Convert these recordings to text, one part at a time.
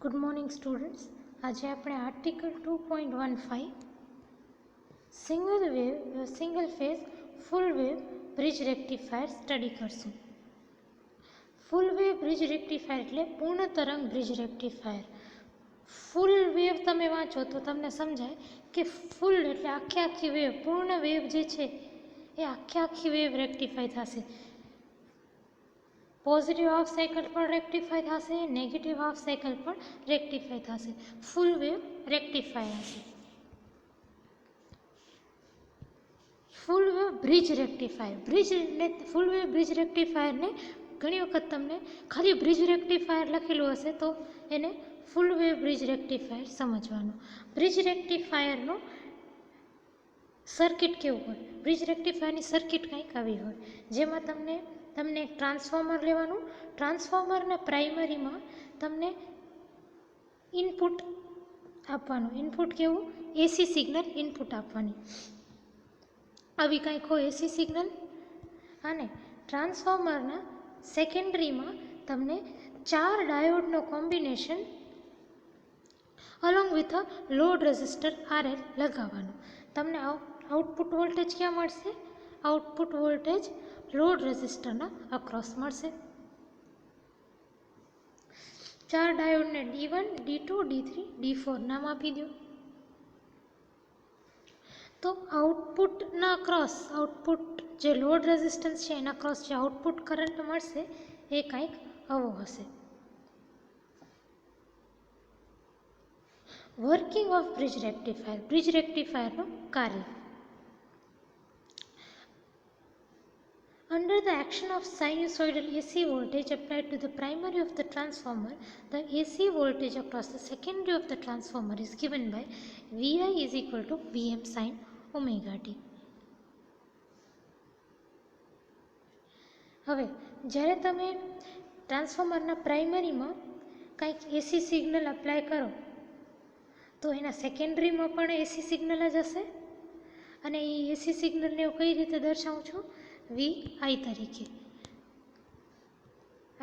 Good morning students. આજે આપણે article 2.15 single phase full wave bridge rectifier study કરશું. Full wave bridge rectifier એટલે પૂર્ણ તરંગ બ્રિજ રેક્ટિફાયર. ફૂલ વેવ તમે વાંચો તો તમને સમજાય કે ફૂલ એટલે આખી વેવ, પૂર્ણ વેવ જે છે એ આખી વેવ રેક્ટિફાય થશે. પોઝિટિવ હાફ સાયકલ પણ રેક્ટિફાય થશે, નેગેટિવ હાફ સાયકલ પણ રેક્ટિફાય થશે. ફૂલ વેવ રેક્ટિફાય હશે. Full wave bridge rectifier, full wave bridge રેક્ટિફાયરને ઘણી વખત તમને ખાલી બ્રિજ રેક્ટિફાયર લખેલું હશે તો એને ફૂલ વેવ બ્રિજ રેક્ટિફાયર સમજવાનું. બ્રિજ રેક્ટિફાયરનો સર્કિટ કેવું હોય? બ્રિજ રેક્ટિફાયરની સર્કિટ કંઈક આવી હોય, જેમાં તમને એક ટ્રાન્સફોર્મર લેવાનું. ટ્રાન્સફોર્મરના પ્રાઇમરીમાં તમને ઇનપુટ આપવાનું. ઇનપુટ કેવું? એસી સિગ્નલ ઇનપુટ આપવાની. આવી કંઈક હોય એસી સિગ્નલ. અને ટ્રાન્સફોર્મરના સેકન્ડરીમાં તમને 4 ડાયોડનો combination along with a load resistor RL લગાવવાનું. તમને આઉટપુટ વોલ્ટેજ ક્યાં મળશે? આઉટપુટ વોલ્ટેજ લોડ રેઝિસ્ટરના અક્રોસ મળશે. 4 ડાયોડને D1, D2, D3, D4 નામ આપી દો. તો આઉટપુટના અક્રોસ, આઉટપુટ જે લોડ રેઝિસ્ટન્સ છે એના અક્રોસ જે આઉટપુટ કરંટ મળશે એ કંઈક આવો હશે. Working of bridge rectifier, bridge રેક્ટિફાયરનું કાર્ય. Under the action of sinusoidal AC voltage applied to the primary of the transformer, the AC voltage across the secondary of the transformer is given by Vi is equal to Vm sin omega t. હવે જ્યારે તમે ટ્રાન્સફોર્મરના પ્રાઇમરીમાં કંઈક એસી signal apply કરો તો એના સેકન્ડરીમાં પણ એસી signal જ હશે. અને એ એસી સિગ્નલને હું કઈ રીતે દર્શાવું છું? Vi તરીકે.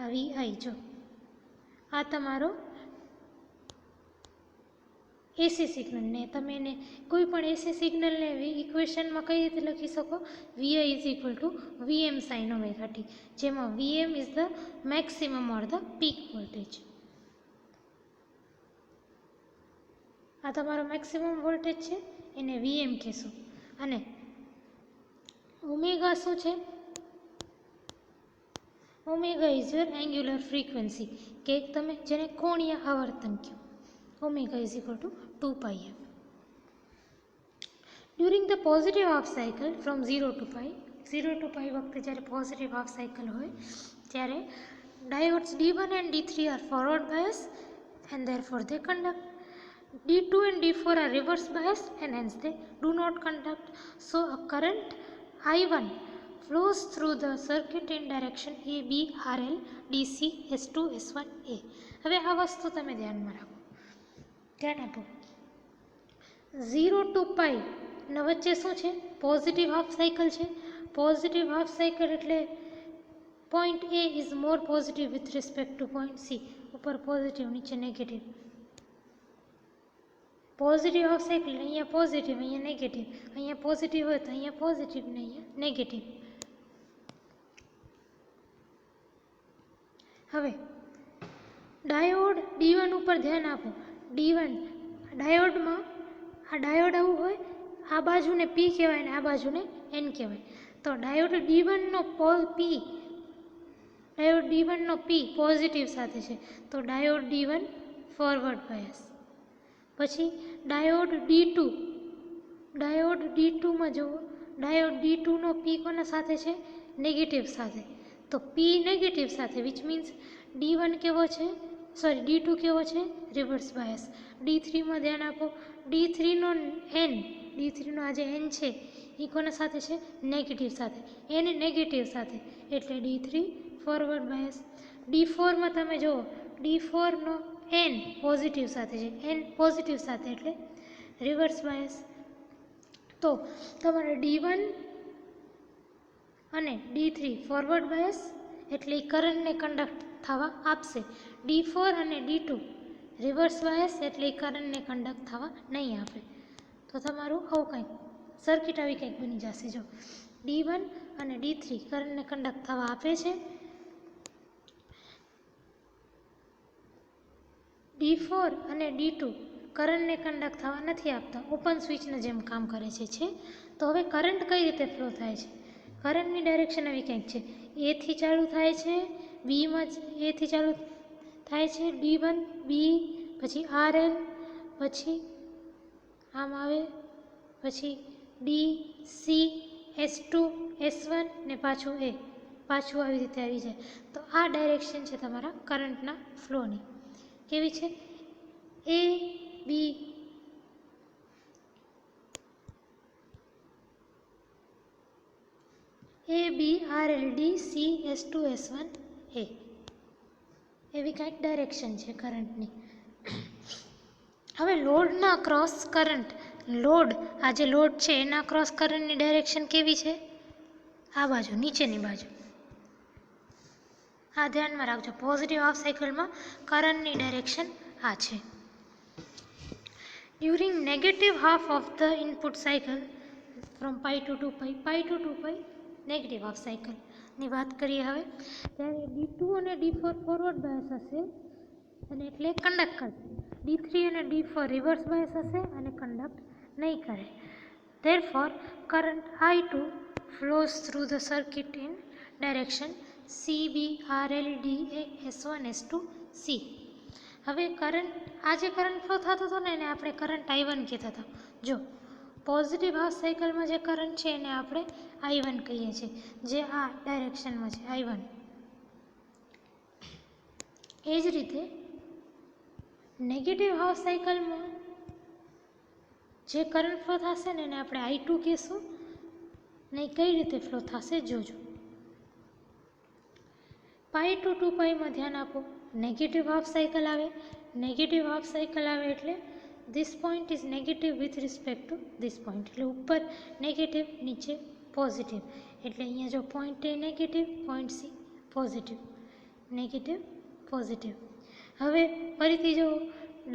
આ Vi જો આ તમારો એસી સિગ્નલને તમે એને કોઈ પણ એસી સિગ્નલને ઇક્વેશનમાં કઈ રીતે લખી શકો? Vi is equal to Vm sin omega t, જેમાં Vm is the maximum or the peak voltage. આ તમારો મેક્સિમમ વોલ્ટેજ છે, એને Vm કહેશો. અને ઓમેગા શું છે? Omega is your angular frequency, કે તમે જેને કોણીય આવર્તન કહો. Omega is equal two 2πf. During the positive half cycle from 0 to π વખતે જ્યારે પોઝિટિવ હાફ સાયકલ હોય ત્યારે diodes D1 and D3 are forward biased and therefore they conduct. D2 and D4 are reverse biased and hence they do not conduct. So a current I1 flows through the circuit in direction AB RL DC S2 S1 A. હવે આ વસ્તુ તમે ધ્યાનમાં રાખો, ધ્યાન આપો. 0 to π ના વચ્ચે શું છે? પોઝિટિવ હાફ સાયકલ છે. પોઝિટિવ હાફ સાયકલ એટલે point A is more positive with respect two point C. ઉપર પોઝિટિવ, નીચે નેગેટિવ. પોઝિટિવ હાફ સાયકલ અહીંયા પોઝિટિવ, અહીંયા નેગેટિવ. અહીંયા પોઝિટિવ હોય તો અહીંયા પોઝિટિવ ને અહીંયા નેગેટિવ. હવે ડાયોડ D1 ઉપર ધ્યાન આપો. D1 ડાયોડમાં આ ડાયોડ આવું હોય, આ બાજુને P કહેવાય ને આ બાજુને N કહેવાય. તો ડાયોડ D1 નો P પોઝિટિવ સાથે છે તો ડાયોડ D1 ફોરવર્ડ બાયસ. પછી ડાયોડ D2માં જુઓ, ડાયોડ D2 નો P કોના સાથે છે? નેગેટિવ સાથે. તો P નેગેટિવ સાથે, વિચ મીન્સ D2 કેવો છે? Reverse bias. D3માં ધ્યાન આપો. D3 નો આ જે N છે એ કોના સાથે છે? નેગેટિવ સાથે. N નેગેટિવ સાથે એટલે D3 ફોરવર્ડ બાયસ. D4માં તમે જુઓ, D4 નો N પોઝિટિવ સાથે છે, N પોઝિટિવ સાથે એટલે રિવર્સ બાયસ. તો તમારે D1 અને D3 ફોરવર્ડ બાયસ એટલે એ કરંટને કંડક્ટ થવા આપશે. D4 અને D2 રિવર્સ બાયસ એટલે એ કરંટને કંડક્ટ થવા નહીં આપે. તો તમારું આવું કંઈક સર્કિટ આવી કંઈક બની જશે. જો D1 અને D3 કરંટને કંડક્ટ થવા આપે છે, D4 અને D2 કરંટને કંડક્ટ થવા નથી આપતા, ઓપન સ્વિચના જેમ કામ કરે છે. તો હવે કરંટ કઈ રીતે ફ્લો થાય છે? કરંટની ડાયરેક્શન આવી કંઈક છે. એથી ચાલુ થાય છે, બીમાં એથી ચાલુ થાય છે, D1 બી, પછી RL, પછી આમ આવે, પછી D C S2 S1 ને પાછું એ પાછું આવી રીતે આવી જાય. તો આ ડાયરેક્શન છે તમારા કરંટના ફ્લોની. કેવી છે? A B RL D C S2 S1 A એવી કંઈક ડાયરેક્શન છે કરંટની. હવે લોડના ક્રોસ કરંટ, લોડ આ જે લોડ છે એના ક્રોસ કરંટની ડાયરેક્શન કેવી છે? આ બાજુ, નીચેની બાજુ. આ ધ્યાનમાં રાખજો. પોઝિટિવ હાફ સાયકલમાં કરંટની ડાયરેક્શન આ છે. During negative half of the input cycle from pi to 2 pi to 2 pi negative half સાયકલની વાત કરીએ હવે, ત્યારે D2 અને D4 ફોરવર્ડ બાયસ હશે અને એટલે કંડક્ટ કરશે. D3 અને D4 રિવર્સ બાયસ હશે અને કંડક્ટ નહીં કરે. Therefore, current I2 flows through the circuit in direction CB RL DA S1 S2 C. હવે કરંટ, આ જે કરંટ ફ્લો થતો હતો ને એને આપણે કરંટ I1 કહેતા હતા. જો પોઝિટિવ હાફ સાયકલમાં જે કરંટ છે એને આપણે I1 કહીએ છીએ, જે આ ડાયરેક્શનમાં છે I1. એ જ રીતે નેગેટિવ હાફ સાયકલમાં જે કરંટ ફ્લો થશે ને એને આપણે I2 કહીશું. ને કઈ રીતે ફ્લો થશે જોજો. પાઈ ટુ 2 પાઈમાં ધ્યાન આપો. નેગેટિવ હાફ સાયકલ આવે, નેગેટિવ હાફ સાયકલ આવે એટલે this point is negative with respect to this point. એટલે ઉપર નેગેટિવ, નીચે પોઝિટિવ. એટલે અહીંયા જો point A negative, point C positive, negative positive. હવે ફરીથી જો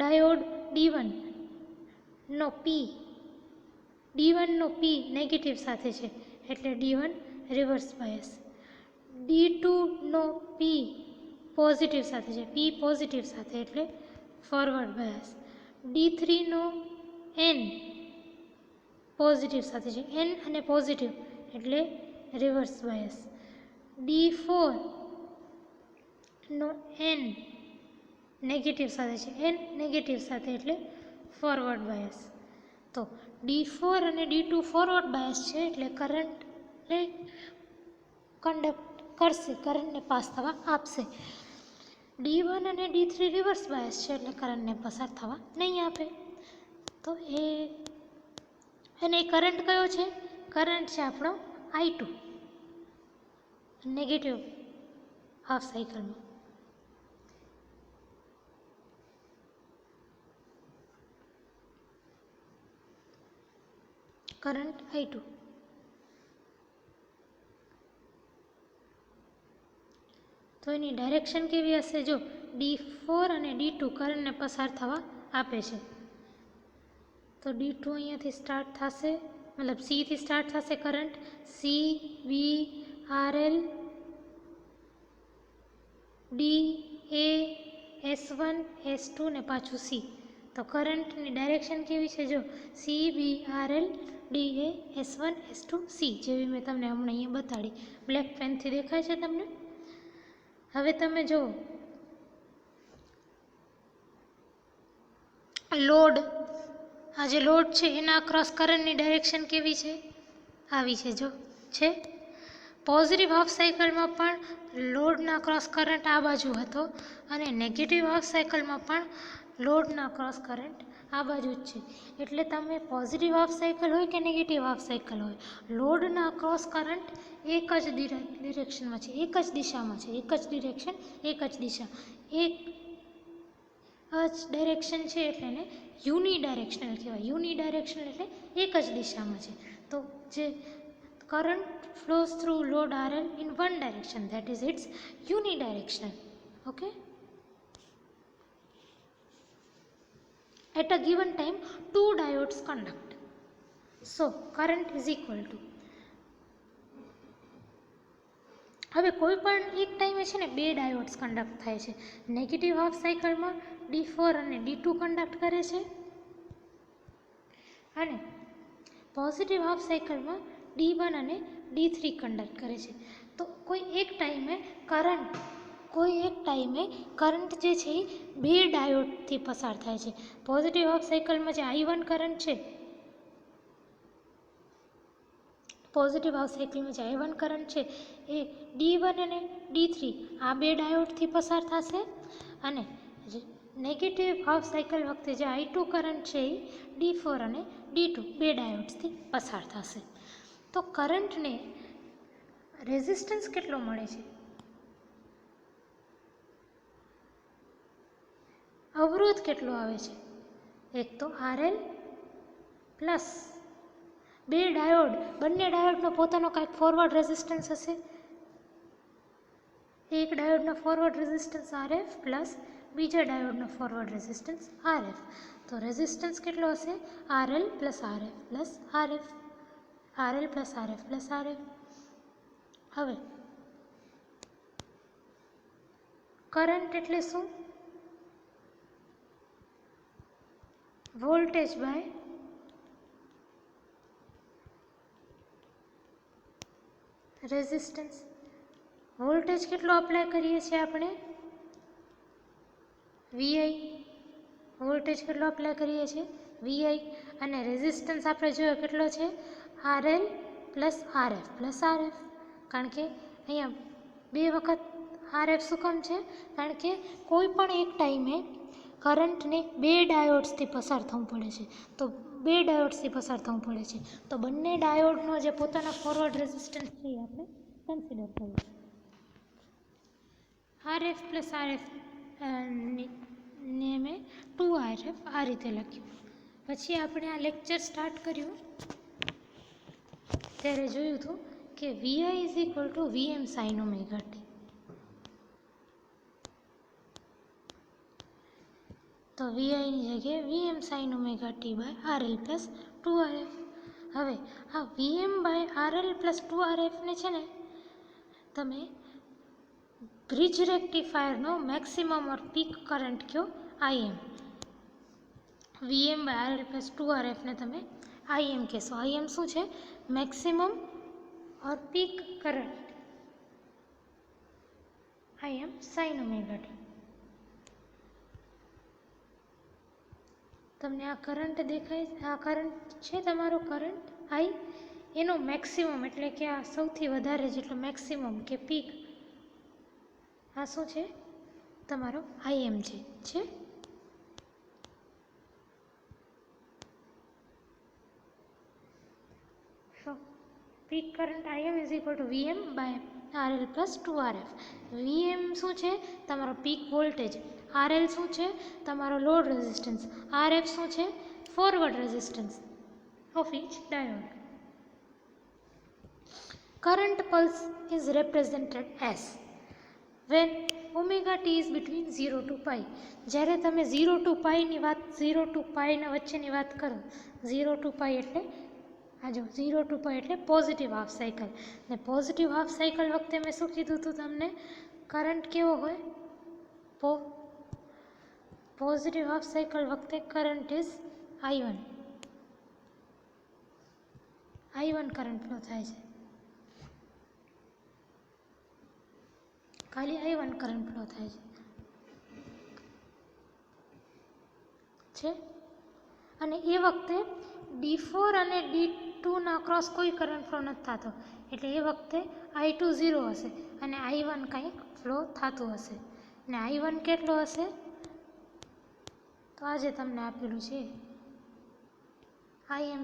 ડાયોડ D1 નો P નેગેટિવ સાથે છે એટલે D1 રિવર્સ બાયસ. D2 નો P પોઝિટિવ સાથે છે, P પોઝિટિવ સાથે એટલે ફોરવર્ડ બાયસ. D3 નો N પોઝિટિવ સાથે છે, N અને પોઝિટિવ એટલે રિવર્સ બાયસ. D4 નો N નેગેટિવ સાથે છે, N નેગેટિવ સાથે એટલે ફોરવર્ડ બાયસ. તો D4 અને D2 ફોરવર્ડ બાયસ છે એટલે કરંટને કંડક્ટ કરશે, કરંટને પાસ થવા આપશે. D1 અને D3 રિવર્સ બાયસ છે એટલે કરંટને પસાર થવા નહીં આપે. તો અને કરંટ કયો છે? કરંટ છે આપણો I2 નેગેટિવ હાફ સાયકલમાં. Current I2. તો એની ડાયરેક્શન કેવી હશે? જો D4 અને D2 કરંટને પસાર થવા આપે છે. તો D2 અહીંયાથી સ્ટાર્ટ થશે, મતલબ C થી સ્ટાર્ટ થશે current, C B RL D A S1 S2 ને પાછું C. તો કરંટની ડાયરેક્શન કેવી છે? જો C B RL D A S1 S2 C, જેવી મેં તમને હમણાં અહીંયા બતાડી. બ્લેક પેનથી દેખાય છે તમને? હવે તમે જુઓ લોડ, આ જે લોડ છે એના ક્રોસ કરંટની ડાયરેક્શન કેવી છે? આવી છે. જો છે પોઝિટિવ હાફ સાયકલમાં પણ લોડના ક્રોસ કરંટ આ બાજુ હતો અને નેગેટિવ હાફ સાયકલમાં પણ લોડના ક્રોસ કરંટ આ બાજુ જ છે. એટલે તમે પોઝિટિવ હાફ સાયકલ હોય કે નેગેટિવ હાફ સાયકલ હોય, લોડના ક્રોસ કરંટ એક જ ડિરેક્શનમાં છે, એક જ દિશામાં છે, એક જ ડિરેક્શન, એક જ દિશા, એક જ ડાયરેક્શન છે એટલે એને યુનિડાયરેક્શનલ કહેવાય. યુનિડાયરેક્શનલ એટલે એક જ દિશામાં છે. તો જે current flows through load RL in one direction, that is it's unidirectional. Okay. at a given time 2 diodes conduct. So current is equal to, હવે કોઈ પણ એક ટાઈમે છે ને 2 ડાયોડ્સ કન્ડક્ટ થાય છે. નેગેટિવ હાફ સાયકલમાં D4 અને D2 કન્ડક્ટ કરે છે અને પોઝિટિવ હાફ સાયકલમાં D1 અને D3 કન્ડક્ટ કરે છે. તો કોઈ એક ટાઈમે કરંટ જે છે એ 2 ડાયોડથી પસાર થાય છે. પોઝિટિવ હાફ સાયકલમાં જે I1 કરંટ છે, પોઝિટિવ હાફ સાયકલમાં જે I1 કરંટ છે એ D1 અને D3 આ 2 ડાયોડથી પસાર થશે અને નેગેટિવ હાફ સાયકલ વખતે જે I2 કરંટ છે એ D4 અને D2 2 ડાયોડ્સથી પસાર થશે. તો કરંટને રેઝિસ્ટન્સ કેટલો મળે છે? અવરોધ કેટલો આવે છે? એક તો RL પ્લસ 2 ડાયોડ, બંને ડાયોડનો પોતાનો કાંઈક ફોરવર્ડ રેઝિસ્ટન્સ હશે. એક ડાયોડનો ફોરવર્ડ રેઝિસ્ટન્સ RF પ્લસ બીજા ડાયોડનો ફોરવર્ડ રેઝિસ્ટન્સ RF. તો રેઝિસ્ટન્સ કેટલો હશે? RL plus RF plus RF, RL plus RF plus RF. હવે કરંટ એટલે શું? Voltage by resistance. વોલ્ટેજ કેટલો અપ્લાય કરીએ છીએ આપણે? VI. વોલ્ટેજ કેટલો અપ્લાય કરીએ છીએ? VI. અને રેઝિસ્ટન્સ આપણે જોયો કેટલો છે? RL plus RF plus RF. કારણ કે અહીંયા 2 વખત RF શું કામ છે? કારણ કે કોઈ પણ એક ટાઈમે કરંટને 2 ડાયોડ્સથી પસાર થવું પડે છે. તો 2 ડાયોડ્સથી પસાર થવું પડે છે. તો બંને ડાયોડનો જે પોતાનો ફોરવર્ડ રેઝિસ્ટન્સ છે એ આપણે કન્સિડર કરીએ. RF પ્લસ RF ને મેં 2RF આ રીતે લખ્યું. પછી આપણે આ લેક્ચર સ્ટાર્ટ કર્યું ત્યારે જોયું હતું કે VI is equal to VM sine omega t. તો VIની જગ્યાએ VM sine omega t by RL plus 2RF. હવે આ VM બાય RL પ્લસ 2RFને છે ને તમે બ્રિજ રેક્ટિફાયરનો મેક્સિમમ ઓર પીક કરંટ કહો IM. VM by RL plus 2RFને તમે IM કહેશો. IM શું છે? Maximum or peak current. IM sine omega t. તમને આ કરંટ દેખાય? આ કરંટ છે તમારો કરંટ I. એનો મેક્સિમમ એટલે કે આ સૌથી વધારે જેટલો મેક્સિમમ કે પીક, આ શું છે? તમારો IM છે. So peak current IM is equal to VM by RL plus 2RF. VM શું છે? તમારો પીક વોલ્ટેજ. RL શું છે? તમારો લોડ રેઝિસ્ટન્સ. RF શું છે? Forward resistance of each diode. Current pulse is represented as when omega t is between 0 to pi. જ્યારે તમે 0 to pi ની વાત, 0 to pi ના વચ્ચેની વાત કરો, 0 to pi એટલે આ જો 0 to pi એટલે પોઝિટિવ હાફ સાયકલ. ને પોઝિટિવ હાફ સાયકલ વખતે મેં શું કીધું હતું તમને? કરંટ કેવો હોય? પોઝિટિવ હાફ સાયકલ વખતે current is I1. I1 current flow થાય છે. ખાલી I1 કરંટ ફ્લો થાય છે. અને એ વખતે D4 અને D2 ના અક્રોસ કોઈ કરંટ ફ્લો નથી થતો. એટલે એ વખતે I2 0 હશે અને I1 કંઈક ફ્લો થતું હશે. ને I1 કેટલો હશે? તો આજે તમને આપેલું છે IM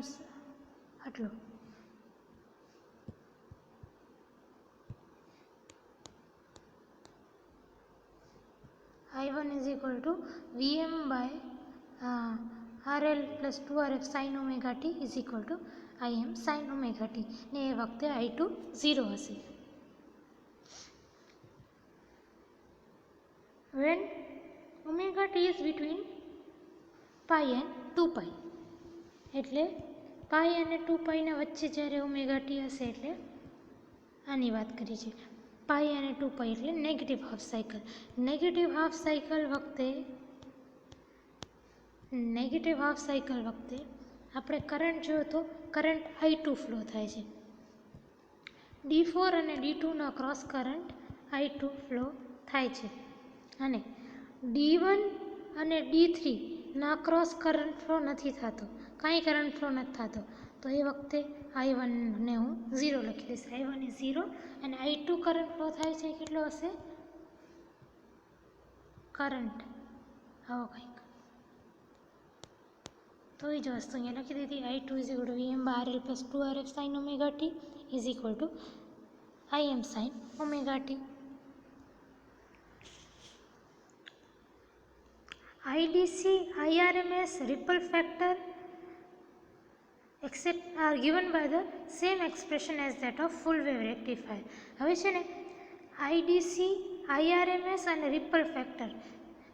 આટલું. I1 is equal to VM by RL plus 2RF sin omega t is equal to IM sin omega t. ને એ વખતે I2 0 હશે. When omega t is between pi and 2π, એટલે પાઈ અને 2πના વચ્ચે જ્યારે ઓમેગા ટી હશે એટલે આની વાત કરી છે. પાઈ અને 2π એટલે negative half cycle. Negative half cycle વખતે આપણે કરંટ જોયો તો કરંટ I2 ફ્લો થાય છે. D4 અને D2ના ક્રોસ કરંટ I2 ફ્લો થાય છે અને D1 અને D3ના ક્રોસ કરંટ ફ્લો નથી થતો, કાંઈ કરંટ ફ્લો નથી થતો. તો એ વખતે I1 ને હું 0 લખી દઈશ. I1 એ 0 અને I2 કરંટ ફ્લો થાય છે, કેટલો હશે કરંટ, આવો કંઈક. તો એ જ વસ્તુ અહીંયા લખી દીધી. I2 Vm/RL + 2RF sin ωt = Im sin ωt. IDC, IRMS, ripple factor are given by the same expression as that of full wave rectifier. હવે છે ને IDC, IRMS અને રિપલ ફેક્ટર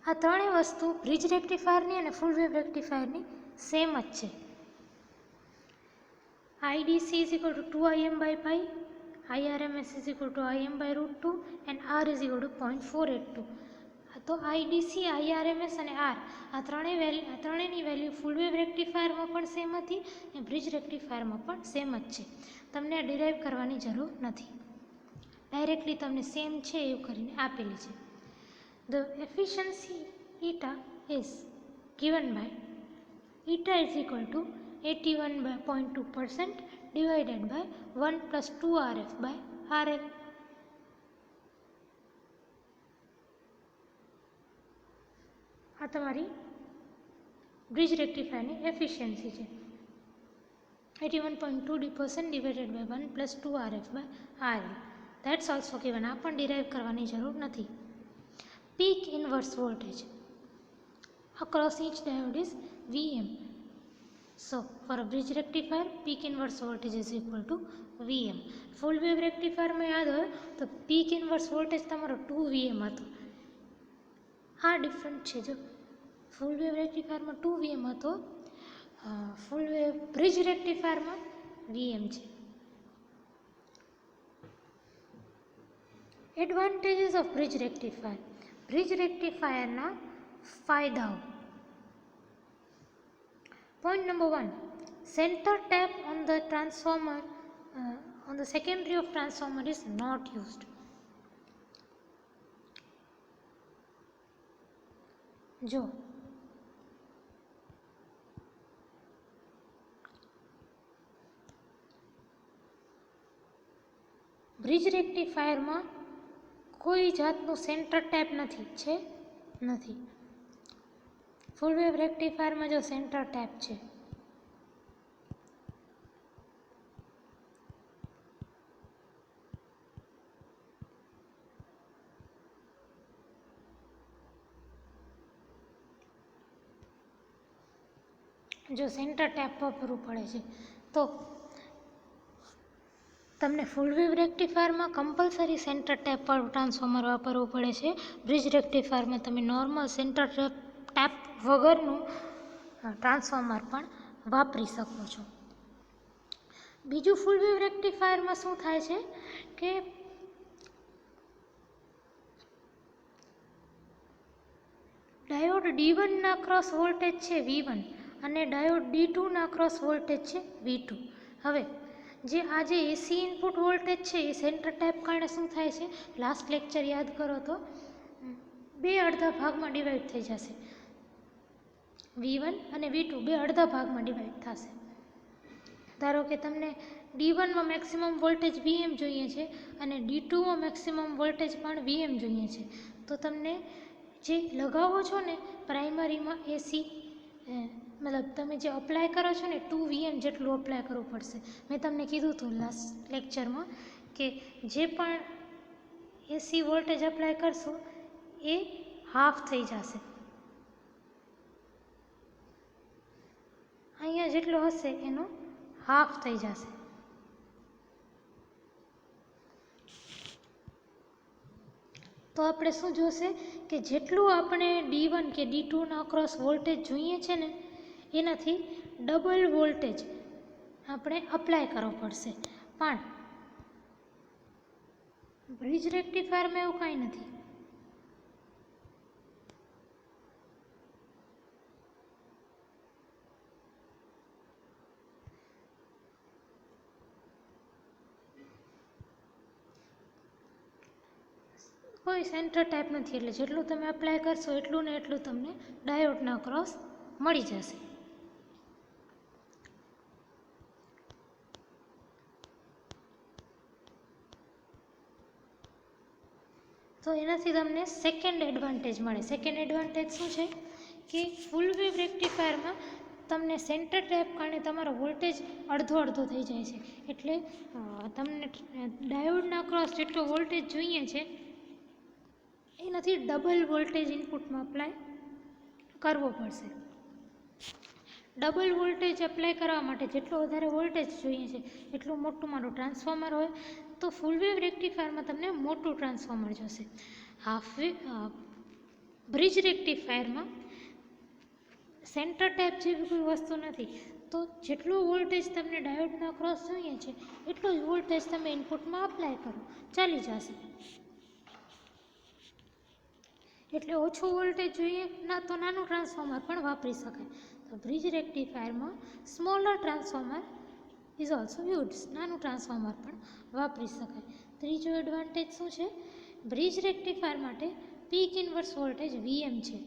આ ત્રણેય વસ્તુ બ્રિજ રેક્ટિફાયરની અને ફૂલ વેવ રેક્ટિફાયરની સેમ જ છે. IDC is equal to 2Im/π, IRMS is equal to Im/√2 and R is equal to 0.482. તો IDC, IRMS અને R આ ત્રણેયની વેલ્યુ ફૂલ વેવ રેક્ટિફાયરમાં પણ સેમ હતી અને બ્રિજ રેક્ટિફાયરમાં પણ સેમ જ છે. તમને આ ડિરાઈવ કરવાની જરૂર નથી, ડાયરેક્ટલી તમને સેમ છે એવું કરીને આપેલી છે. The efficiency eta is given by eta is equal to 81.2% divided by 1 plus 2RF/RL. આ તમારી બ્રિજ રેક્ટિફાયરની એફિશિયન્સી છે. 81.2% divided by 1 plus 2RF/RL. That's also given. આ પણ ડિરાઈવ કરવાની જરૂર નથી. Peak inverse voltage across each diode is Vm. So, for a bridge rectifier, peak inverse voltage is equal to Vm. Full wave rectifier में याद हो तो peak inverse voltage તમારો 2Vm હતો. આ ડિફરન્ટ છે. જો ફૂલ વેવ રેક્ટિફાયરમાં 2Vm હતો, ફૂલ વેવ બ્રિજ રેક્ટિફાયરમાં Vm છે. Advantages of bridge rectifier. Bridge રેક્ટિફાયરના ફાયદાઓ. Point number 1, center tap on the transformer on the secondary of transformer is not used. જો બ્રિજ રેક્ટિફાયરમાં કોઈ જાતનું સેન્ટર ટેપ નથી, છે નથી. ફૂલ વેવ રેક્ટિફાયરમાં જો સેન્ટર ટેપ છે. જો સેન્ટર ટેપ વાપરવું પડે છે તો તમને ફૂલ વેવ રેક્ટિફાયરમાં કમ્પલસરી સેન્ટર ટેપ વાળું ટ્રાન્સફોર્મર વાપરવું પડે છે. બ્રિજ રેક્ટિફાયરમાં તમે નોર્મલ સેન્ટર ટેપ વગરનું ટ્રાન્સફોર્મર પણ વાપરી શકો છો. બીજું ફૂલ વેવ રેક્ટિફાયરમાં શું થાય છે કે ડાયોડ D1ના ક્રોસ વોલ્ટેજ છે V1 અને ડાયોડ D2ના ક્રોસ વોલ્ટેજ છે V2. હવે જે આજે એસી ઇનપુટ વોલ્ટેજ છે એ સેન્ટર ટેપ કારણે શું થાય છે, લાસ્ટ લેક્ચર યાદ કરો તો બે અડધા ભાગમાં ડિવાઈડ થઈ જશે. V1 અને V2 બે અડધા ભાગમાં ડિવાઈડ થશે. ધારો કે તમને D1માં મેક્સિમમ વોલ્ટેજ Vm જોઈએ છે અને D2માં મેક્સિમમ વોલ્ટેજ પણ Vm જોઈએ છે. તો તમને જે લગાવો છો ને પ્રાઇમરીમાં એસી મતલબ તમે જે અપ્લાય કરો છો ને 2Vm જેટલું અપ્લાય કરવું પડશે. મેં તમને કીધું હતું લાસ્ટ લેક્ચરમાં કે જે પણ એસી વોલ્ટેજ અપ્લાય કરશો એ હાફ થઈ જશે. અહીંયા જેટલો હશે એનો હાફ થઈ જશે. તો આપણે શું જોશે કે જેટલું આપણે D1 કે D2ના અક્રોસ વોલ્ટેજ જોઈએ છે ને એનાથી ડબલ વોલ્ટેજ આપણે અપ્લાય કરવો પડશે. પણ બ્રિજ રેક્ટિફાયરમાં એવું કાંઈ નથી. કોઈ સેન્ટર ટાઈપ નથી, એટલે જેટલું તમે અપ્લાય કરશો એટલું ને એટલું તમને ડાયોડના અક્રોસ મળી જશે. તો એનાથી તમને સેકન્ડ એડવાન્ટેજ મળે. સેકન્ડ એડવાન્ટેજ શું છે કે ફૂલ વેવ રેક્ટિફાયરમાં તમને સેન્ટર ટેપ કારણે તમારો વોલ્ટેજ અડધો થઈ જાય છે. એટલે તમને ડાયોડના અક્રોસ જેટલો વોલ્ટેજ જોઈએ છે એનાથી ડબલ વોલ્ટેજ ઇનપુટમાં અપ્લાય કરવો પડશે. ડબલ વોલ્ટેજ અપ્લાય કરવા માટે જેટલો વધારે વોલ્ટેજ જોઈએ છે એટલું મોટું મારું ટ્રાન્સફોર્મર હોય તો ફૂલ વેવ રેક્ટિફાયરમાં તમને મોટું ટ્રાન્સફોર્મર જોશે. બ્રિજ રેક્ટિફાયરમાં સેન્ટર ટેપ જેવી કોઈ વસ્તુ નથી, તો જેટલો વોલ્ટેજ તમને ડાયોડના અક્રોસ જોઈએ છે એટલો જ વોલ્ટેજ તમે ઇનપુટમાં અપ્લાય કરો, ચાલી જશે. એટલે ઓછો વોલ્ટેજ જોઈએ ના તો નાનું ટ્રાન્સફોર્મર પણ વાપરી શકાય. તો બ્રિજ રેક્ટિફાયરમાં smaller transformer is also use, નાનું ટ્રાન્સફોર્મર પણ વાપરી શકાય. ત્રીજો એડવાન્ટેજ શું છે? બ્રિજ રેક્ટિફાયર માટે પીક ઇન્વર્સ વોલ્ટેજ VM છે,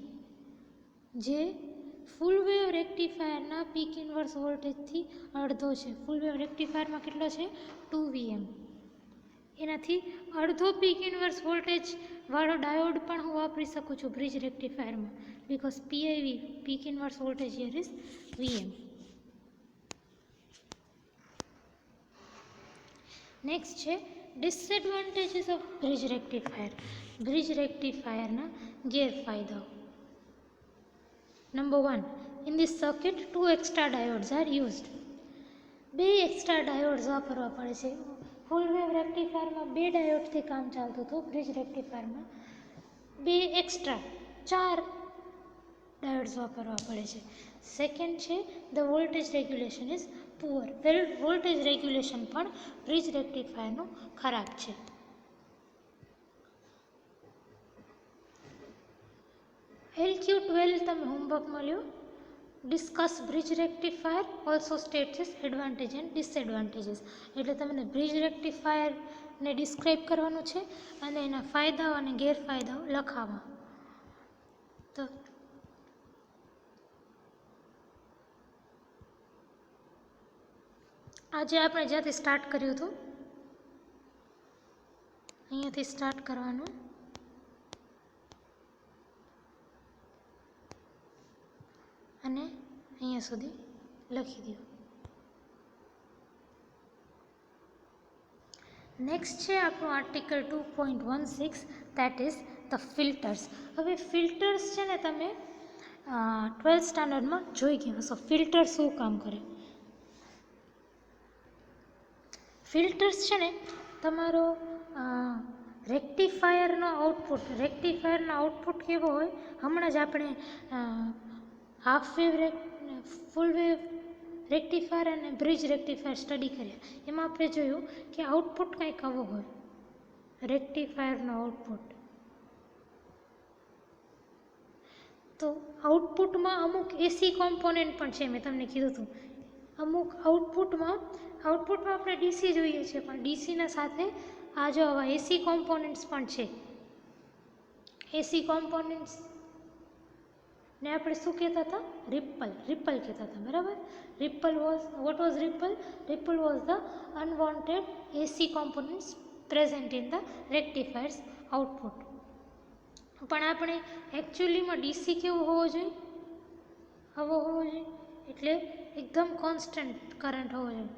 જે ફૂલ વેવ રેક્ટિફાયરના પીક ઇન્વર્સ વોલ્ટેજથી અડધો છે. ફૂલ વેવ રેક્ટિફાયરમાં કેટલો છે? 2 VM. એનાથી અડધો પીક ઇન્વર્સ વોલ્ટેજ વાળો ડાયોડ પણ હું વાપરી શકું છું બ્રિજ રેક્ટિફાયરમાં, because PIV peak inverse voltage here is VM. Next છે disadvantages of bridge rectifier. Bridge રેક્ટિફાયરના ગેરફાયદાઓ. Number 1, in this circuit 2 extra diodes are used. 2 extra diodes વાપરવા પડે છે. ફૂલ વેવ રેક્ટિફાયરમાં 2 ડાયોડથી કામ ચાલતું હતું, બ્રિજ રેક્ટિફાયરમાં 2 એક્સ્ટ્રા 4 ડાયોડ્સ વાપરવા પડે છે. સેકન્ડ છે the voltage regulation is poor. Voltage regulation પણ બ્રિજ રેક્ટિફાયરનું ખરાબ છે. LQ12 તમે હોમવર્કમાં લ્યો. Discuss bridge rectifier also states advantage and disadvantages. એટલે તમને બ્રિજ રેક્ટિફાયરને ડિસ્ક્રાઇબ કરવાનું છે અને એના ફાયદાઓ અને ગેરફાયદાઓ લખાવવા. તો આજે આપણે જ્યાંથી સ્ટાર્ટ કર્યું હતું અહીંયાથી સ્ટાર્ટ કરવાનું અને અહીંયા સુધી લખી દો. નેક્સ્ટ છે આપણું article 2.16, that is the filters. હવે ફિલ્ટર્સ છે ને તમે 12th સ્ટાન્ડર્ડમાં જોઈ ગયા હશો. ફિલ્ટર શું કામ કરે? ફિલ્ટર્સ છે ને તમારો રેક્ટિફાયરનો આઉટપુટ કેવો હોય? હમણાં જ આપણે half wave full wave rectifier અને બ્રિજ રેક્ટિફાયર સ્ટડી કર્યા. એમાં આપણે જોયું કે આઉટપુટ કંઈક આવો હોય, રેક્ટિફાયરનો આઉટપુટ. તો આઉટપુટમાં અમુક એસી કોમ્પોનન્ટ પણ છે, મેં તમને કીધું હતું. અમુક આઉટપુટમાં આપણે ડીસી જોઈએ છે, પણ ડીસીના સાથે આ જો આવા એસી કોમ્પોનન્ટ્સ પણ છે. એસી કોમ્પોનન્ટ્સ ને આપણે શું કહેતા હતા? રિપલ કહેતા હતા, બરાબર? What was ripple? Ripple was the unwanted AC components present in the rectifiers output. પણ આપણે એકચ્યુઅલીમાં ડીસી કેવો હોવો જોઈએ? આવો હોવો જોઈએ. એટલે એકદમ કોન્સ્ટન્ટ કરંટ હોવો જોઈએ,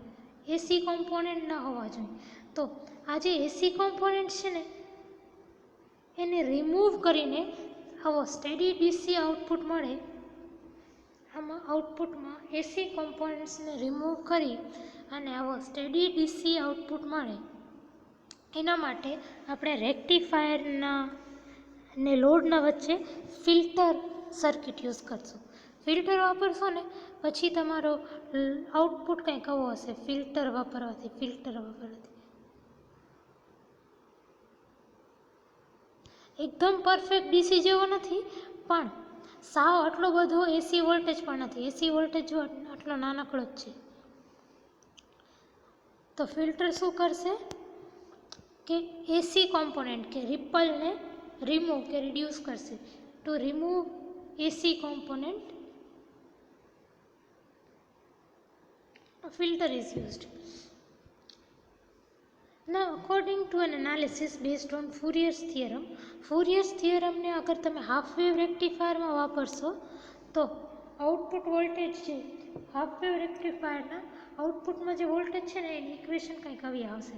એસી કોમ્પોનન્ટ ના હોવા જોઈએ. તો આ જે એસી કોમ્પોનન્ટ છે ને એને રિમૂવ કરીને આવો સ્ટેડી ડીસી આઉટપુટ મળે. આમાં આઉટપુટમાં એસી કોમ્પોનન્ટ્સને રિમૂવ કરી અને આવો સ્ટેડી ડીસી આઉટપુટ મળે, એના માટે આપણે રેક્ટિફાયરના ને લોડના વચ્ચે ફિલ્ટર સર્કિટ યુઝ કરશું. ફિલ્ટર વાપરશો ને પછી તમારો આઉટપુટ કંઈક આવો હશે, ફિલ્ટર વાપરવાથી એકદમ પરફેક્ટ ડીસી જેવો નથી, પણ સાવ આટલો બધો એસી વોલ્ટેજ પણ નથી. એસી વોલ્ટેજ જો આટલો નાનકડો જ છે. તો ફિલ્ટર શું કરશે કે એસી કોમ્પોનન્ટ કે રિપલને રિમૂવ કે રિડ્યુસ કરશે. Two remove AC component filter is used. Now according to an analysis based on Fourier's theorem ને અગર તમે હાફ વેવ રેક્ટિફાયરમાં વાપરશો તો આઉટપુટ વોલ્ટેજ છે, હાફ વેવ રેક્ટિફાયરના આઉટપુટમાં જે વોલ્ટેજ છે ને એની ઇક્વેશન કંઈક આવી આવશે.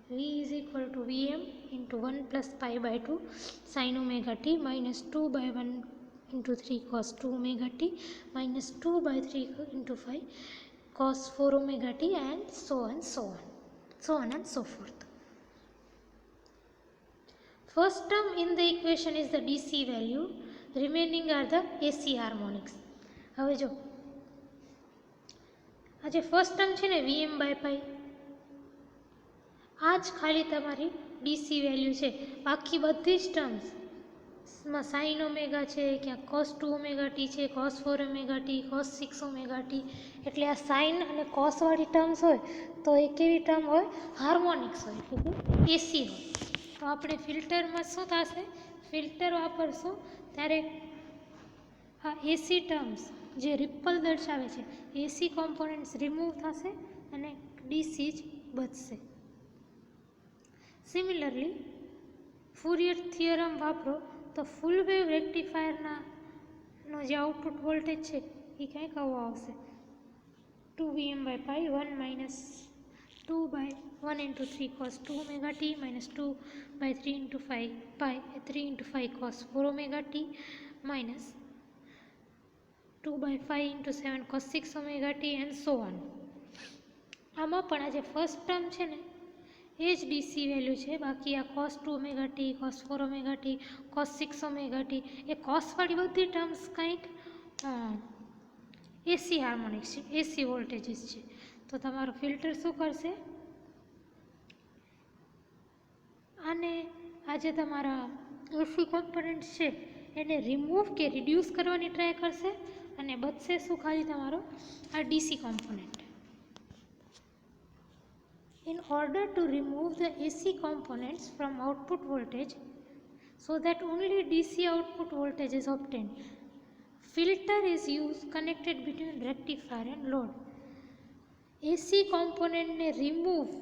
V is equal to Vm into 1 plus pi by 2 sin omega t minus 2 by 1 into 3 cos 2 omega t minus 2 by 3 into 5 cos 4 omega t and so on and so forth. First term in the equation is the DC value, remaining are the AC harmonics. હવે જો આ જે first term છે ને Vm by pi, આ જ ખાલી તમારી DC વેલ્યુ છે. બાકી બધી જ ટર્મ્સમાં સાઇન ઓમેગા છે, ક્યાં cos 2 ઓમેગા ટી છે, cos 4 omega T, cos 6 omega T, એટલે આ સાઇન અને કોસવાળી ટર્મ્સ હોય તો એ કેવી ટર્મ હોય? હાર્મોનિક્સ હોય, એટલે કે એસી હોય. તો આપણે ફિલ્ટરમાં શું થશે? ફિલ્ટર વાપરશું ત્યારે આ એસી ટર્મ્સ જે રિપલ દર્શાવે છે, એસી કોમ્પોનન્ટ્સ રિમૂવ થશે અને ડીસી જ બચશે. સિમિલરલી ફુરિયર થિયરમ વાપરો તો ફૂલ વેવ રેક્ટિફાયરનો જે આઉટપુટ વોલ્ટેજ છે એ કંઈક આવો આવશે, 2 Vm by pi 1 minus 2 by 1 into 3 cos 2 omega t minus 2 by 3 into 5 pi 3 into 5 cos 4 omega t minus 2 by 5 into 7 cos 6 omega t and so on. આમાં પણ આ જે ફર્સ્ટ ટર્મ છે ને એ જ ડીસી વેલ્યુ છે. બાકી આ cos 2 omega t, cos 4 omega t, cos 6 omega t એ કોસવાળી બધી ટર્મ્સ કંઈક એસી હાર્મોનિક્સ છે, એસી વોલ્ટેજીસ છે. તો તમારું ફિલ્ટર શું કરશે? આને આ જે તમારા એસી કોમ્પોનન્ટ્સ છે એને રિમૂવ કે રિડ્યુસ કરવાની ટ્રાય કરશે અને બચશે શું? ખાલી તમારો આ DC component. In order to remove the AC components from output voltage so that only DC output voltage is obtained, filter is used connected between rectifier and load. AC component ને remove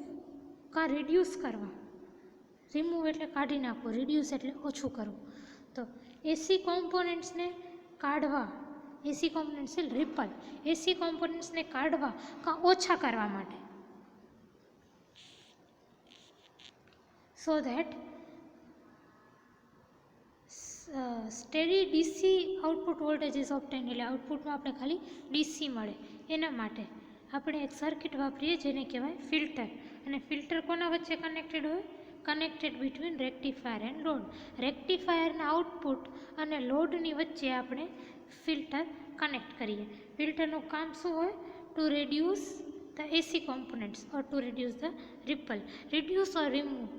કા reduce કરવા, remove એટલે કાઢી નાખવું, reduce એટલે ઓછું કરવું. તો AC components ને કાઢવા, AC components એટલે રિપલ, AC components ને કાઢવા કા ઓછા કરવા માટે, so that steady DC output voltage is obtained, એટલે આઉટપુટમાં આપણે ખાલી DC મળે એના માટે આપણે એક સર્કિટ વાપરીએ જેને કહેવાય ફિલ્ટર. અને ફિલ્ટર કોના વચ્ચે કનેક્ટેડ હોય? Connected between rectifier and load. રેક્ટિફાયરના આઉટપુટ અને લોડની વચ્ચે આપણે ફિલ્ટર કનેક્ટ કરીએ. ફિલ્ટરનું કામ શું હોય? To reduce the AC components or to reduce the ripple, reduce or remove.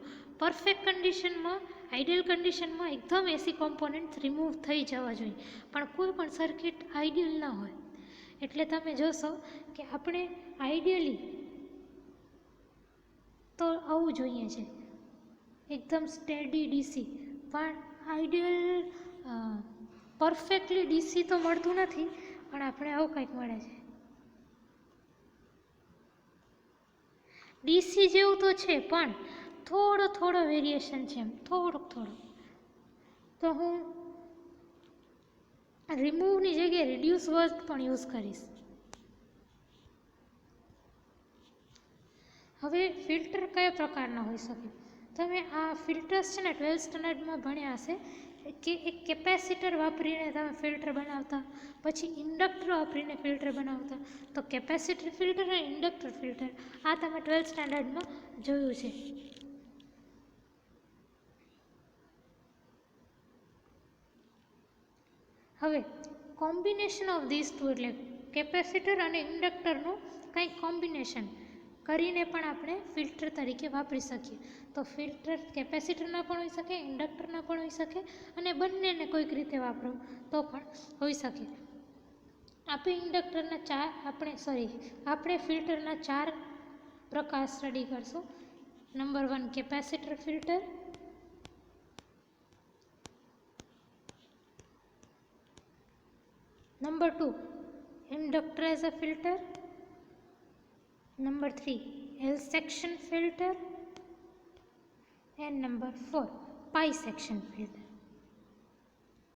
Perfect કન્ડિશનમાં, આઈડિયલ કન્ડિશનમાં એકદમ એસી કોમ્પોનન્ટ રિમૂવ થઈ જવા જોઈએ, પણ કોઈ પણ સર્કિટ આઈડિયલ ના હોય. એટલે તમે જોશો કે આપણે આઈડિયલી તો આવું જોઈએ છે એકદમ સ્ટેડી ડીસી, પણ આઈડિયલ પરફેક્ટલી ડીસી તો મળતું નથી, પણ આપણે આવું કંઈક મળે છે. ડીસી જેવું તો છે પણ થોડો વેરિએશન છે, એમ થોડોક. તો હું રિમૂવની જગ્યાએ રિડ્યુસ વર્ડ પણ યુઝ કરીશ. હવે ફિલ્ટર કયા પ્રકારના હોઈ શકે? તમે આ ફિલ્ટર્સ છે ને 12th સ્ટાન્ડર્ડમાં ભણ્યા હશે કે એક કેપેસિટર વાપરીને તમે ફિલ્ટર બનાવતા, પછી ઇન્ડક્ટર વાપરીને ફિલ્ટર બનાવતા. તો કેપેસિટર ફિલ્ટર અને ઇન્ડક્ટર ફિલ્ટર આ તમે 12th સ્ટાન્ડર્ડમાં જોયું છે. હવે કોમ્બિનેશન ઓફ ધીસ ટુ એટલે કેપેસિટર અને ઇન્ડક્ટરનું કંઈક કોમ્બિનેશન કરીને પણ આપણે ફિલ્ટર તરીકે વાપરી શકીએ. તો ફિલ્ટર કેપેસિટરના પણ હોઈ શકે, ઇન્ડક્ટરના પણ હોઈ શકે અને બંનેને કોઈક રીતે વાપરો તો પણ હોઈ શકે. આપણે ફિલ્ટરના 4 પ્રકાર સ્ટડી કરશું. Number 1 capacitor filter, number 2 inductor as a filter, number 3 L section filter, and number 4 pi section filter.